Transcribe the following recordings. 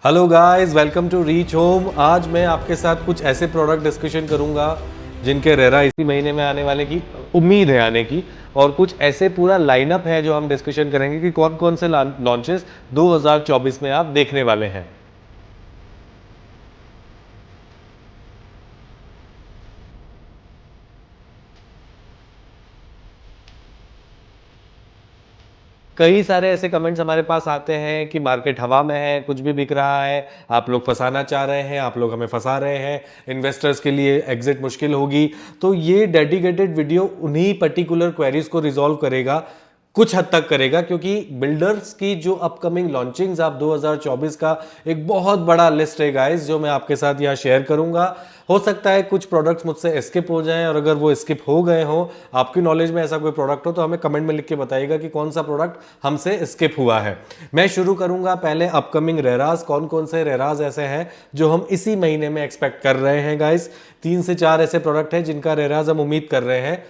Hello guys, welcome to reach home. आज मैं आपके साथ कुछ ऐसे प्रोडक्ट डिस्कशन करूंगा जिनके रेरा इसी महीने में आने वाले की उम्मीद है आने की, और कुछ ऐसे पूरा लाइनअप है जो हम डिस्कशन करेंगे कि कौन कौन से लॉन्चेस 2024 में आप देखने वाले हैं। कई सारे ऐसे कमेंट्स हमारे पास आते हैं कि मार्केट हवा में है, कुछ भी बिक रहा है, आप लोग फंसाना चाह रहे हैं, आप लोग हमें फंसा रहे हैं, इन्वेस्टर्स के लिए एग्जिट मुश्किल होगी। तो ये डेडिकेटेड वीडियो उन्हीं पर्टिकुलर क्वेरीज को रिजॉल्व करेगा, कुछ हद तक करेगा, क्योंकि बिल्डर्स की जो अपकमिंग लॉन्चिंग्स आप 2024 का एक बहुत बड़ा लिस्ट है गाइस, जो मैं आपके साथ यहाँ शेयर करूंगा। हो सकता है कुछ प्रोडक्ट्स मुझसे स्किप हो जाएं, और अगर वो स्किप हो गए हो, आपकी नॉलेज में ऐसा कोई प्रोडक्ट हो, तो हमें कमेंट में लिख के बताइएगा कि कौन सा प्रोडक्ट हमसे स्किप हुआ है। मैं शुरू करूंगा पहले अपकमिंग रेराज। कौन कौन से रेराज ऐसे हैं जो हम इसी महीने में एक्सपेक्ट कर रहे हैं गाइस। 3 से 4 ऐसे प्रोडक्ट हैं जिनका रेराज हम उम्मीद कर रहे हैं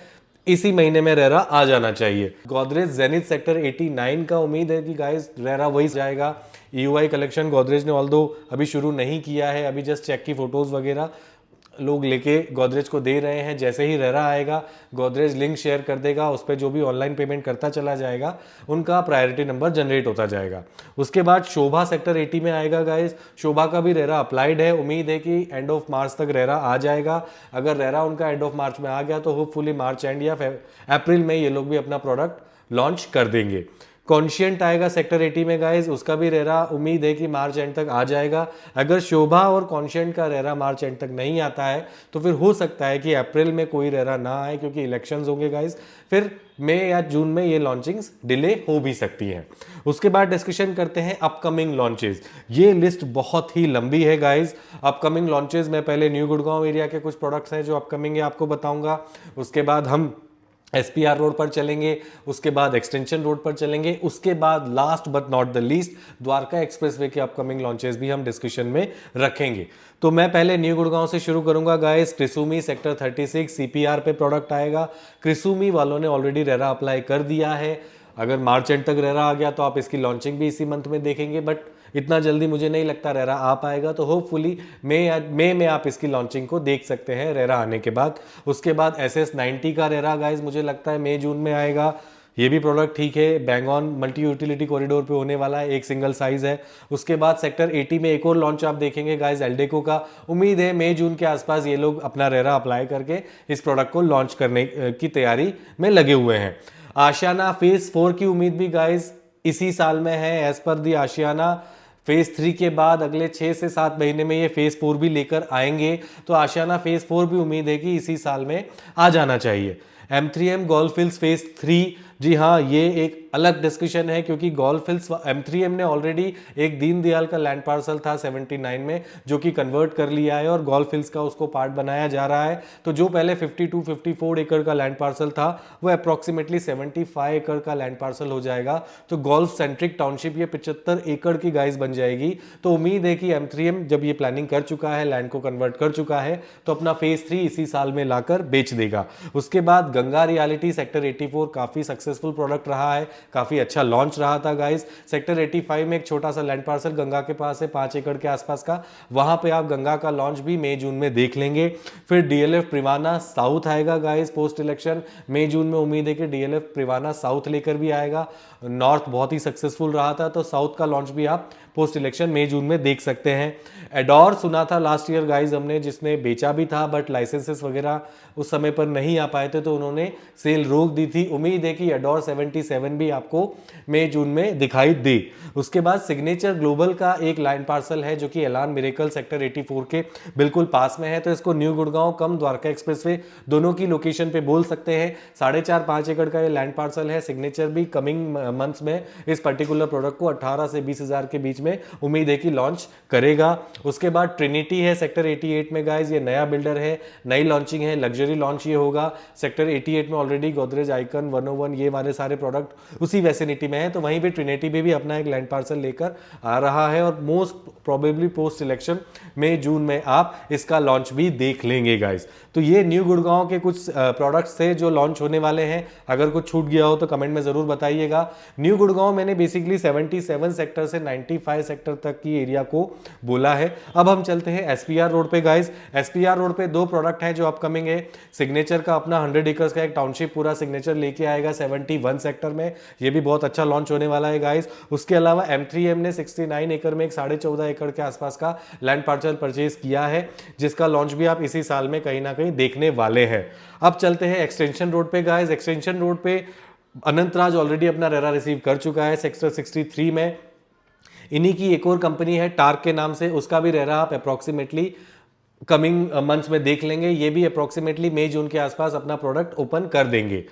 इसी महीने में रेरा आ जाना चाहिए। गोदरेज जेनिथ सेक्टर 89 का उम्मीद है कि गाइस रेरा वही जाएगा। ईयूआई कलेक्शन गोदरेज ने ऑल्दो अभी शुरू नहीं किया है, अभी जस्ट चेक की फोटोज वगैरह लोग लेके गोदरेज को दे रहे हैं। जैसे ही रेरा आएगा, गोदरेज लिंक शेयर कर देगा, उस पर जो भी ऑनलाइन पेमेंट करता चला जाएगा उनका प्रायोरिटी नंबर जनरेट होता जाएगा। उसके बाद शोभा सेक्टर 80 में आएगा गाइस। शोभा का भी रेरा अप्लाइड है, उम्मीद है कि एंड ऑफ मार्च तक रेरा आ जाएगा। अगर रेरा उनका एंड ऑफ मार्च में आ गया तो होपफुली मार्च एंड या अप्रैल में ये लोग भी अपना प्रोडक्ट लॉन्च कर देंगे। कॉन्शियंट आएगा सेक्टर 80 में गाइस, उसका भी रेरा उम्मीद है कि मार्च एंड तक आ जाएगा। अगर शोभा और कॉन्शियंट का रेरा मार्च एंड तक नहीं आता है तो फिर हो सकता है कि अप्रैल में कोई रेरा ना आए, क्योंकि इलेक्शंस होंगे गाइस। फिर मई या जून में ये लॉन्चिंग्स डिले हो भी सकती हैं। उसके बाद डिस्कशन करते हैं अपकमिंग लॉन्चेस। ये लिस्ट बहुत ही लंबी है गाइस। अपकमिंग लॉन्चेस में पहले न्यू गुड़गांव एरिया के कुछ प्रोडक्ट्स हैं जो अपकमिंग है, आपको बताऊंगा। उसके बाद हम एसपीआर रोड पर चलेंगे, उसके बाद एक्सटेंशन रोड पर चलेंगे, उसके बाद last but not the least Dwarka expressway के अपकमिंग लॉन्चेस भी हम डिस्कशन में रखेंगे। तो मैं पहले न्यू गुड़गांव से शुरू करूंगा गाइस। क्रिसुमी सेक्टर 36 सीपीआर पे प्रोडक्ट आएगा। क्रिसुमी वालों ने ऑलरेडी रेरा अप्लाई कर दिया है। अगर मार्च एंड तक रेरा आ गया तो आप इसकी लॉन्चिंग भी इसी मंथ में देखेंगे, बट इतना जल्दी मुझे नहीं लगता रेरा आ पाएगा। तो होपफुली मई में आप इसकी लॉन्चिंग को देख सकते हैं रेरा आने के बाद। उसके बाद SS90 का रेरा गाइज मुझे लगता है मई जून में आएगा। ये भी प्रोडक्ट ठीक है, बैंगॉन मल्टी यूटिलिटी कॉरिडोर पे होने वाला है, एक सिंगल साइज है। उसके बाद सेक्टर 80 में एक और लॉन्च आप देखेंगे गाइज, एल्डेको का। उम्मीद है मई जून के आसपास ये लोग अपना रेरा अप्लाई करके इस प्रोडक्ट को लॉन्च करने की तैयारी में लगे हुए हैं। आशियाना फेज 4 की उम्मीद भी गाइज इसी साल में है। एज पर दी आशियाना फेज 3 के बाद अगले 6 से 7 महीने में ये फेज 4 भी लेकर आएंगे। तो आशियाना फेज 4 भी उम्मीद है कि इसी साल में आ जाना चाहिए। M3M गोल्फ हिल्स फेज 3, जी हाँ, ये एक अलग डिस्कशन है, क्योंकि गोल्फ हिल्स M3M ने ऑलरेडी एक दीनदयाल का लैंड पार्सल था 79 में, जो कि कन्वर्ट कर लिया है और गोल्फ हिल्स का उसको पार्ट बनाया जा रहा है। तो जो पहले 52-54 एकड़ का लैंड पार्सल था वो अप्रॉक्सीमेटली 75 एकड़ का लैंड पार्सल हो जाएगा। तो गोल्फ सेंट्रिक टाउनशिप ये 75 एकड़ की गाइस बन जाएगी। तो उम्मीद है कि M3M जब ये प्लानिंग कर चुका है, लैंड को कन्वर्ट कर चुका है, तो अपना फेज 3 इसी साल में लाकर बेच देगा। उसके बाद गंगा रियलिटी सेक्टर 84 काफी सक्सेसफुल प्रोडक्ट रहा है, काफी अच्छा लॉन्च रहा था गाइस। सेक्टर 85 में एक छोटा सा लैंड पार्सल गंगा के पास है, 5 एकड़ के आसपास का, वहां पे आप गंगा का लॉन्च भी मई जून में देख लेंगे। फिर डीएलएफ प्रिवाना साउथ आएगा गाइस पोस्ट इलेक्शन। मई जून में उम्मीद है कि डीएलएफ प्रिवाना साउथ लेकर भी आएगा। नॉर्थ बहुत ही सक्सेसफुल रहा था, तो साउथ का लॉन्च भी आप पोस्ट इलेक्शन मई जून में देख सकते हैं। एडोर सुना था लास्ट ईयर गाइज हमने, जिसने बेचा भी था, बट लाइसेंसेस वगैरह उस समय पर नहीं आ पाए थे, तो उन्होंने सेल रोक दी थी। उम्मीद है कि एडोर 77 भी आपको मई जून में दिखाई दे। उसके बाद सिग्नेचर ग्लोबल का एक लैंड पार्सल है जो कि एलान मिरेकल सेक्टर 84 के बिल्कुल पास में है, तो इसको न्यू गुड़गांव कम द्वारका एक्सप्रेसवे दोनों की लोकेशन पे बोल सकते हैं। 4.5-5 एकड़ का ये लैंड पार्सल है। सिग्नेचर भी कमिंग मंथ्स में इस पर्टिकुलर प्रोडक्ट को 18 से 20 हजार के बीच में उम्मीद है कि लॉन्च करेगा। उसके बाद ट्रिनिटी है सेक्टर 88 में गाइज, ये नया बिल्डर है, नई लॉन्चिंग है, लग्जरी लॉन्च ये होगा। सेक्टर 88 में ऑलरेडी गोदरेज आइकन 101 ये वाले सारे प्रोडक्ट उसी वैसिनिटी में है, तो वहीं पे ट्रिनिटी भी अपना एक लैंड पार्सल लेकर आ रहा है और मोस्ट प्रोबेबली पोस्ट इलेक्शन मई जून में आप इसका लॉन्च भी देख लेंगे गाइस। तो ये न्यू गुड़गांव के कुछ प्रोडक्ट्स थे जो लॉन्च होने वाले हैं। अगर कुछ छूट गया हो तो कमेंट में जरूर बताइएगा। न्यू गुड़गांव मैंने बेसिकली 77 सेक्टर से 95 सेक्टर तक की एरिया को बोला है। अब हम चलते हैं एसपीआर रोड पे गाइस। एसपीआर रोड पे दो प्रोडक्ट हैं जो अपकमिंग है। सिग्नेचर का अपना 100 एकर्स का एक टाउनशिप पूरा सिग्नेचर लेके आएगा 71 सेक्टर में, ये भी बहुत अच्छा लॉन्च होने वाला है गाइस। उसके अलावा M3M ने 69 एकड़ में एक 14.5 एकड़ के आसपास का लैंड पार्सल परचेज किया है, जिसका लॉन्च भी आप इसी साल में कहीं ना कहीं देखने वाले हैं। अब चलते हैं एक्सटेंशन रोड पे गाइस। एक्सटेंशन रोड पे अनंतराज ऑलरेडी अपना रेरा रिसीव कर चुका है सेक्टर 63 में। इन्हीं की एक और कंपनी है टार्क के नाम से, उसका भी रेरा आप अप्रोक्सीमेटली कमिंग मंथ्स में देख लेंगे। ये भी अप्रोक्सीमेटली मई जून के आसपास अपना प्रोडक्ट ओपन कर देंगे।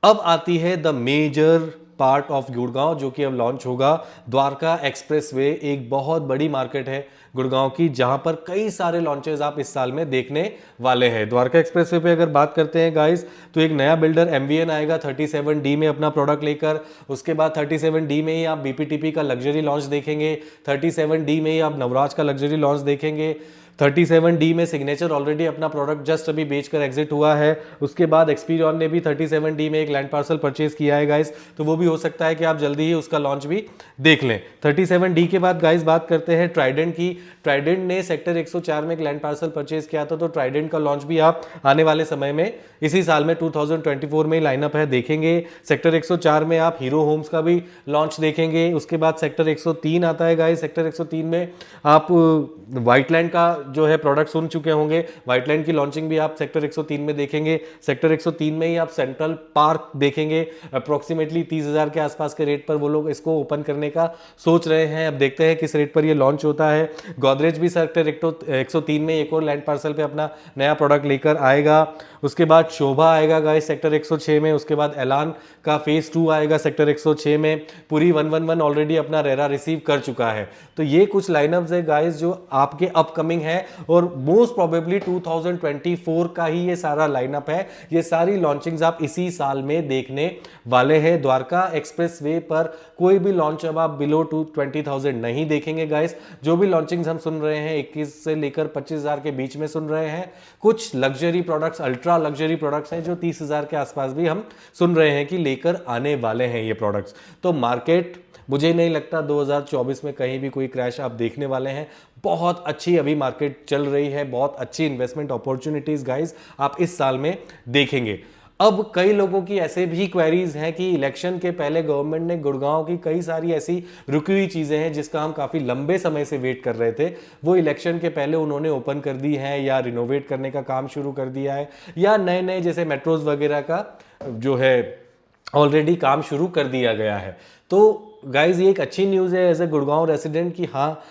अब आती है the major part of Gurgaon जो कि अब लॉन्च होगा। द्वारका एक्सप्रेसवे एक बहुत बड़ी मार्केट है गुड़गांव की, जहां पर कई सारे लॉन्चेस आप इस साल में देखने वाले हैं। द्वारका एक्सप्रेसवे पे अगर बात करते हैं गाइस, तो एक नया बिल्डर MVN आएगा 37D में अपना प्रोडक्ट लेकर। उसके बाद 37D में ही आप BPTP का लग्जरी लॉन्च देखेंगे। 37D में ही आप नवराज का लग्जरी लॉन्च देखेंगे। 37D में सिग्नेचर ऑलरेडी अपना प्रोडक्ट जस्ट अभी बेचकर एग्जिट हुआ है। उसके बाद एक्सपीरियन ने भी 37D में एक लैंड पार्सल परचेज किया है गाइस, तो वो भी हो सकता है कि आप जल्दी ही उसका लॉन्च भी देख लें। 37D के बाद गाइस बात करते हैं ट्राइडेंट की। ट्राइडेंट ने सेक्टर 104 में एक लैंड पार्सल परचेज किया था, तो ट्राइडेंट का लॉन्च भी आप आने वाले समय में इसी साल में 2024 में लाइनअप है देखेंगे। सेक्टर 104 में आप हीरो होम्स का भी लॉन्च देखेंगे। उसके बाद सेक्टर 103 आता है गाइस। सेक्टर 103 में आप व्हाइटलैंड का जो है प्रोडक्ट सुन चुके होंगे, व्हाइटलैंड की लॉन्चिंग भी आप सेक्टर 103 में देखेंगे। सेक्टर 103 में ही आप सेंट्रल पार्क देखेंगे। अप्रोक्सीमेटली 30,000 के आसपास के रेट पर वो लोग इसको ओपन करने का सोच रहे हैं। अब देखते हैं किस रेट पर ये लॉन्च होता है। गोदरेज भी सेक्टर 103 में एक और लैंड पार्सल पे अपना नया प्रोडक्ट लेकर आएगा। उसके बाद शोभा आएगा गाइस सेक्टर 106 में। उसके बाद एलान का फेज 2 आएगा सेक्टर 106 में। पूरी 111 ऑलरेडी अपना रेरा रिसीव कर चुका है। तो ये कुछ लाइनअप्स है गाइस जो आपके अपकमिंग है, और मोस्ट प्रोबेबली 2024 का ही ये सारा लाइनअप है। ये सारी लॉन्चिंग्स आप इसी साल में देखने वाले हैं। द्वारका एक्सप्रेसवे पर कोई भी लॉन्च अब आप बिलो 20,000 नहीं देखेंगे गाइस। जो भी लॉन्चिंग्स हम सुन रहे हैं 21 से लेकर 25,000 के बीच में सुन रहे हैं। कुछ luxury products, ultra luxury products हैं जो 30,000 के आसपास भी हम सुन रहे हैं कि लेकर आने वाले हैं ये प्रोडक्ट्स। तो मार्केट, मुझे नहीं लगता 2024 में कहीं भी कोई क्रैश आप देखने वाले हैं। बहुत अच्छी अभी मार्केट चल रही है, बहुत अच्छी इन्वेस्टमेंट अपॉर्चुनिटीज गाइस आप इस साल में देखेंगे। अब कई लोगों की ऐसे भी क्वेरीज हैं कि इलेक्शन के पहले गवर्नमेंट ने गुड़गांव की कई सारी ऐसी रुकी हुई चीजें हैं जिसका हम काफी लंबे समय से वेट कर रहे थे, वो इलेक्शन के पहले उन्होंने ओपन कर दी है या रिनोवेट करने का काम शुरू कर दिया है, या नए नए जैसे मेट्रोज वगैरह का जो है ऑलरेडी काम शुरू कर दिया गया है। तो गाइज ये एक अच्छी न्यूज़ है एज ए गुड़गांव रेसिडेंट कि हाँ,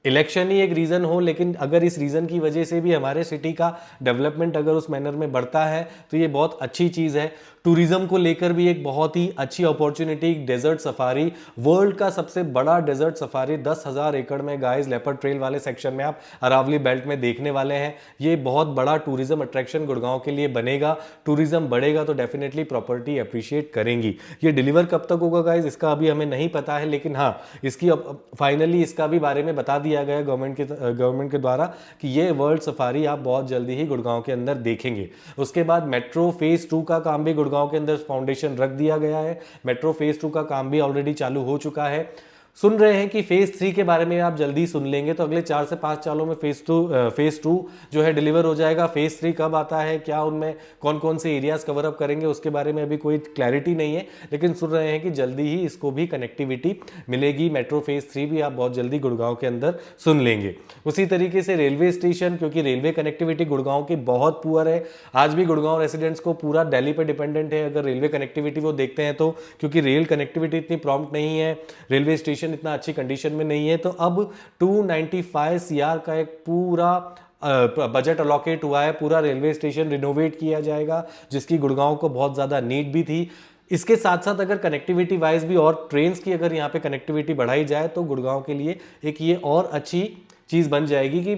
इलेक्शन ही एक रीज़न हो, लेकिन अगर इस रीज़न की वजह से भी हमारे सिटी का डेवलपमेंट अगर उस मैनर में बढ़ता है तो ये बहुत अच्छी चीज़ है। टूरिज्म को लेकर भी एक बहुत ही अच्छी अपॉर्चुनिटी, डेजर्ट सफारी, वर्ल्ड का सबसे बड़ा डेजर्ट सफारी 10,000 एकड़ में गाइस लेपर्ड ट्रेल वाले सेक्शन में आप अरावली बेल्ट में देखने वाले हैं। ये बहुत बड़ा टूरिज्म अट्रैक्शन गुड़गांव के लिए बनेगा। टूरिज्म बढ़ेगा तो डेफिनेटली प्रॉपर्टी अप्रिशिएट करेंगी। ये डिलीवर कब तक होगा गाइस इसका अभी हमें नहीं पता है, लेकिन हाँ, इसकी फाइनली इसका भी बारे में बता दिया गया गवर्नमेंट के द्वारा कि ये वर्ल्ड सफारी आप बहुत जल्दी ही गुड़गांव के अंदर देखेंगे। उसके बाद मेट्रो फेज 2 का काम भी गुड़गांव के अंदर फाउंडेशन रख दिया गया है। मेट्रो फेज 2 का काम भी ऑलरेडी चालू हो चुका है। सुन रहे हैं कि फेज 3 के बारे में आप जल्दी सुन लेंगे, तो अगले 4 से 5 सालों में फेज 2 जो है डिलीवर हो जाएगा। फेज 3 कब आता है, क्या उनमें कौन कौन से एरियाज कवर अप करेंगे, उसके बारे में अभी कोई क्लैरिटी नहीं है, लेकिन सुन रहे हैं कि जल्दी ही इसको भी कनेक्टिविटी मिलेगी। मेट्रो फेज 3 भी आप बहुत जल्दी गुड़गांव के अंदर सुन लेंगे। उसी तरीके से रेलवे स्टेशन, क्योंकि रेलवे कनेक्टिविटी गुड़गांव की बहुत पुअर है। आज भी गुड़गांव रेसिडेंट्स को पूरा दिल्ली पे डिपेंडेंट है अगर रेलवे कनेक्टिविटी वो देखते हैं तो, क्योंकि रेल कनेक्टिविटी इतनी प्रॉम्प्ट नहीं है, रेलवे स्टेशन इतना अच्छी कंडीशन में नहीं है। तो अब 295 CR का एक पूरा बजट अलॉकेट हुआ है, पूरा रेलवे स्टेशन रिनोवेट किया जाएगा, जिसकी गुड़गांव को बहुत ज़्यादा नीड भी थी। इसके साथ साथ अगर कनेक्टिविटी वाइज भी और ट्रेन्स की अगर यहाँ पे कनेक्टिविटी बढ़ाई जाए तो गुड़गांव के लिए एक ये और अच्छी चीज़ बन जाएगी कि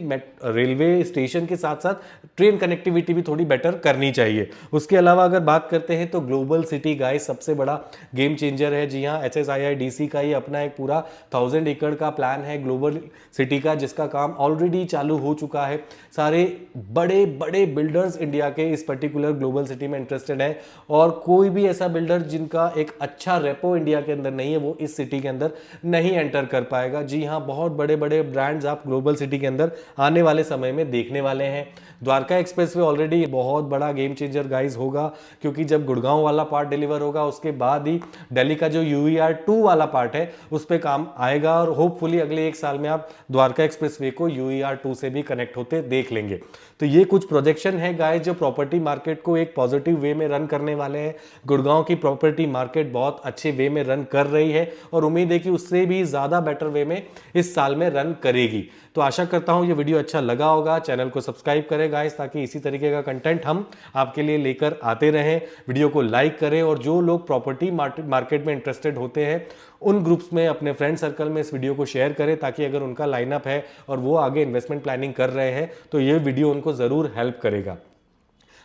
रेलवे स्टेशन के साथ साथ ट्रेन कनेक्टिविटी भी थोड़ी बेटर करनी चाहिए। उसके अलावा अगर बात करते हैं तो ग्लोबल सिटी गाइस सबसे बड़ा गेम चेंजर है। जी हाँ, HSIIDC का ही अपना एक पूरा 1000 एकड़ का प्लान है ग्लोबल सिटी का, जिसका काम ऑलरेडी चालू हो चुका है। सारे बड़े बड़े बिल्डर्स इंडिया के इस पर्टिकुलर ग्लोबल सिटी में इंटरेस्टेड है, और कोई भी ऐसा बिल्डर जिनका एक अच्छा रेपो इंडिया के अंदर नहीं है वो इस सिटी के अंदर नहीं एंटर कर पाएगा। जी हाँ, बहुत बड़े बड़े ब्रांड्स आप ग्लोबल सिटी के अंदर आने वाले समय में देखने वाले हैं। द्वारका एक्सप्रेसवे ऑलरेडी बहुत बड़ा गेम चेंजर गाइस होगा, क्योंकि जब गुड़गांव वाला पार्ट डिलीवर होगा उसके बाद ही दिल्ली का जो UER2 वाला पार्ट है उस पर काम आएगा, और होपफुली अगले 1 साल में आप द्वारका एक्सप्रेसवे को UER2 से भी कनेक्ट होते देख लेंगे। तो ये कुछ प्रोजेक्शन है गाइस जो प्रॉपर्टी मार्केट को एक पॉजिटिव वे में रन करने वाले हैं। गुड़गांव की प्रॉपर्टी मार्केट बहुत अच्छे वे में रन कर रही है, और उम्मीद है कि उससे भी ज़्यादा बेटर वे में इस साल में रन करेगी। तो आशा करता हूँ ये वीडियो अच्छा लगा होगा। चैनल को सब्सक्राइब करें गाइस, ताकि इसी तरीके का कंटेंट हम आपके लिए लेकर आते रहें। वीडियो को लाइक करें, और जो लोग प्रॉपर्टी मार्केट में इंटरेस्टेड होते हैं उन ग्रुप्स में अपने फ्रेंड सर्कल में इस वीडियो को शेयर करें, ताकि अगर उनका लाइनअप है और वो आगे इन्वेस्टमेंट प्लानिंग कर रहे हैं तो ये वीडियो उनको ज़रूर हेल्प करेगा।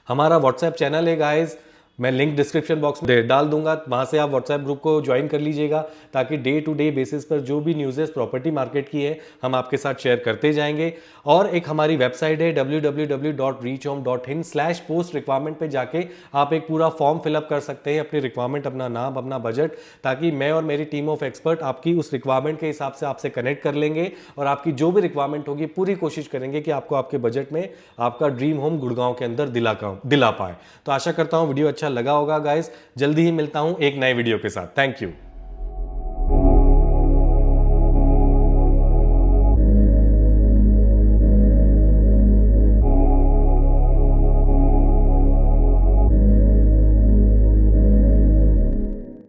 हमारा व्हाट्सएप चैनल है गाइस, मैं लिंक डिस्क्रिप्शन बॉक्स में डाल दूंगा, वहां से आप व्हाट्सएप ग्रुप को ज्वाइन कर लीजिएगा, ताकि डे टू डे बेसिस पर जो भी न्यूज़ेस प्रॉपर्टी मार्केट की है हम आपके साथ शेयर करते जाएंगे। और एक हमारी वेबसाइट है www.reachhome.in/post रिक्वायरमेंट पे जाके आप एक पूरा फॉर्म फिलअप कर सकते हैं, अपनी रिक्वायरमेंट, अपना नाम, अपना बजट, ताकि मैं और मेरी टीम ऑफ एक्सपर्ट आपकी उस रिक्वायरमेंट के हिसाब से आपसे कनेक्ट कर लेंगे, और आपकी जो भी रिक्वायरमेंट होगी पूरी कोशिश करेंगे कि आपको आपके बजट में आपका ड्रीम होम गुड़गांव के अंदर दिला पाए। तो आशा करता हूँ वीडियो अच्छा लगा होगा गाइस। जल्दी ही मिलता हूं एक नए वीडियो के साथ। Thank you.